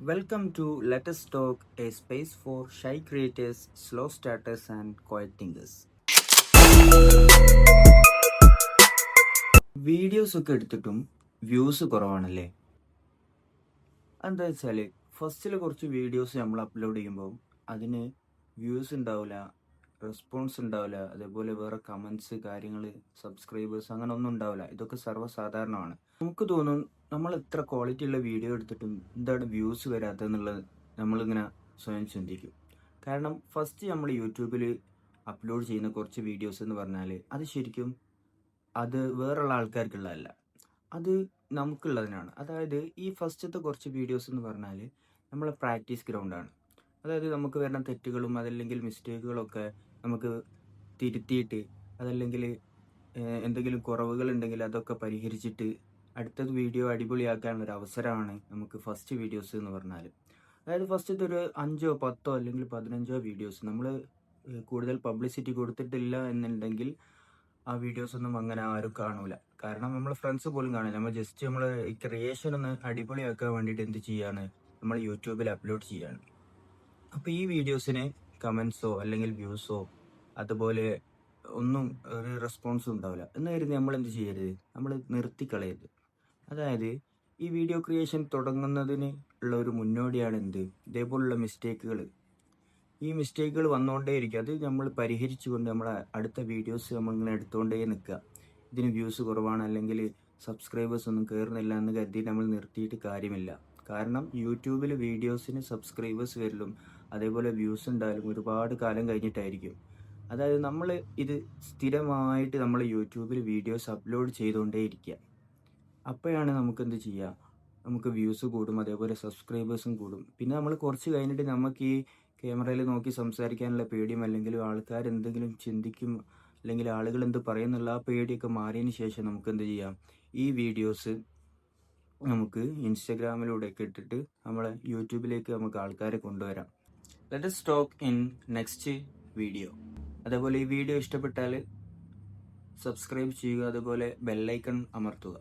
Welcome to Let Us Talk, a space for shy creators, slow starters, and quiet thinkers. Videos ഒക്കെ എടുത്തിട്ടും views കുറവാണല്ലേ? എന്താ വെച്ചാൽ ഫസ്റ്റിൽ കുറച്ച് വീഡിയോസ് നമ്മൾ അപ്ലോഡ് ചെയ്യുമ്പോൾ അതിന് വ്യൂസ് ഉണ്ടാവില്ല, റെസ്പോൺസ് ഉണ്ടാവില്ല, അതേപോലെ വേറെ കമൻസ്, കാര്യങ്ങൾ, സബ്സ്ക്രൈബേഴ്സ് അങ്ങനെ ഒന്നും ഉണ്ടാവില്ല. ഇതൊക്കെ സർവ്വസാധാരണമാണ്. നമുക്ക് തോന്നും നമ്മൾ എത്ര ക്വാളിറ്റി ഉള്ള വീഡിയോ എടുത്തിട്ടും എന്താണ് വ്യൂസ് വരാത്തതെന്നുള്ളത് നമ്മളിങ്ങനെ സ്വയം ചിന്തിക്കും. കാരണം ഫസ്റ്റ് നമ്മൾ യൂട്യൂബിൽ അപ്ലോഡ് ചെയ്യുന്ന കുറച്ച് വീഡിയോസ് എന്ന് പറഞ്ഞാൽ അത് ശരിക്കും അത് വേറെയുള്ള ആൾക്കാർക്കുള്ളതല്ല, അത് നമുക്കുള്ളതിനാണ്. അതായത് ഈ ഫസ്റ്റത്തെ കുറച്ച് വീഡിയോസ് എന്ന് പറഞ്ഞാൽ നമ്മളെ പ്രാക്ടീസ് ഗ്രൗണ്ടാണ്. അതായത് നമുക്ക് വരുന്ന തെറ്റുകളും അതല്ലെങ്കിൽ മിസ്റ്റേക്കുകളൊക്കെ നമുക്ക് തിരുത്തിയിട്ട്, അതല്ലെങ്കിൽ എന്തെങ്കിലും കുറവുകൾ ഉണ്ടെങ്കിൽ അതൊക്കെ പരിഹരിച്ചിട്ട് അടുത്തത് വീഡിയോ അടിപൊളിയാക്കാനുള്ള ഒരു അവസരമാണ് നമുക്ക് ഫസ്റ്റ് വീഡിയോസ് എന്ന് പറഞ്ഞാൽ. അതായത് ഫസ്റ്റത്തെ ഒരു 5-10 അല്ലെങ്കിൽ 15 വീഡിയോസ് നമ്മൾ കൂടുതൽ പബ്ലിസിറ്റി കൊടുത്തിട്ടില്ല എന്നുണ്ടെങ്കിൽ ആ വീഡിയോസ് ഒന്നും അങ്ങനെ ആരും കാണൂല. കാരണം നമ്മളെ ഫ്രണ്ട്സ് പോലും കാണില്ല. നമ്മൾ ജസ്റ്റ് നമ്മൾ ഈ ക്രിയേഷൻ ഒന്ന് അടിപൊളിയാക്കാൻ വേണ്ടിയിട്ട് എന്ത് ചെയ്യാണ്, നമ്മൾ യൂട്യൂബിൽ അപ്ലോഡ് ചെയ്യാണ്. അപ്പോൾ ഈ വീഡിയോസിന് കമൻസോ അല്ലെങ്കിൽ വ്യൂസോ അതുപോലെ ഒന്നും ഒരു റെസ്പോൺസും ഉണ്ടാവില്ല എന്ന് കരുതി നമ്മൾ എന്ത് ചെയ്യരുത്, നമ്മൾ നിർത്തിക്കളയരുത്. അതായത് ഈ വീഡിയോ ക്രിയേഷൻ തുടങ്ങുന്നതിന് ഉള്ള ഒരു മുന്നോടിയാണ് എന്ത്, ഇതേപോലുള്ള മിസ്റ്റേക്കുകൾ. ഈ മിസ്റ്റേക്കുകൾ വന്നുകൊണ്ടേയിരിക്കും. അത് നമ്മൾ പരിഹരിച്ചുകൊണ്ട് നമ്മളെ അടുത്ത വീഡിയോസ് നമ്മളിങ്ങനെ എടുത്തുകൊണ്ടേ നിൽക്കുക. ഇതിന് വ്യൂസ് കുറവാണ് അല്ലെങ്കിൽ സബ്സ്ക്രൈബേഴ്സ് ഒന്നും കയറുന്നില്ല എന്ന് കരുതി നമ്മൾ നിർത്തിയിട്ട് കാര്യമില്ല. കാരണം യൂട്യൂബിൽ വീഡിയോസിന് സബ്സ്ക്രൈബേഴ്സ് വരലും അതേപോലെ വ്യൂസ് ഉണ്ടായാലും ഒരുപാട് കാലം കഴിഞ്ഞിട്ടായിരിക്കും. അതായത് നമ്മൾ ഇത് സ്ഥിരമായിട്ട് നമ്മൾ യൂട്യൂബിൽ വീഡിയോസ് അപ്ലോഡ് ചെയ്തുകൊണ്ടേ ഇരിക്കുക. അപ്പോഴാണ് നമുക്ക് എന്ത് ചെയ്യുക, നമുക്ക് വ്യൂസ് കൂടും, അതേപോലെ സബ്സ്ക്രൈബേഴ്സും കൂടും. പിന്നെ നമ്മൾ കുറച്ച് കഴിഞ്ഞിട്ട് നമുക്ക് ഈ ക്യാമറയിൽ നോക്കി സംസാരിക്കാനുള്ള പേടിയും അല്ലെങ്കിൽ ആൾക്കാർ എന്തെങ്കിലും ചിന്തിക്കും അല്ലെങ്കിൽ ആളുകൾ എന്ത് പറയുന്നുള്ള ആ പേടിയൊക്കെ മാറിയതിന് ശേഷം നമുക്ക് എന്ത് ചെയ്യാം, ഈ വീഡിയോസ് നമുക്ക് ഇൻസ്റ്റഗ്രാമിലൂടെയൊക്കെ ഇട്ടിട്ട് നമ്മളെ യൂട്യൂബിലേക്ക് നമുക്ക് ആൾക്കാരെ കൊണ്ടുവരാം. Let us talk in next video. അതേപോലെ ഈ വീഡിയോ ഇഷ്ടപ്പെട്ടാൽ സബ്സ്ക്രൈബ് ചെയ്യുക, അതുപോലെ ബെല്ലൈക്കൺ അമർത്തുക.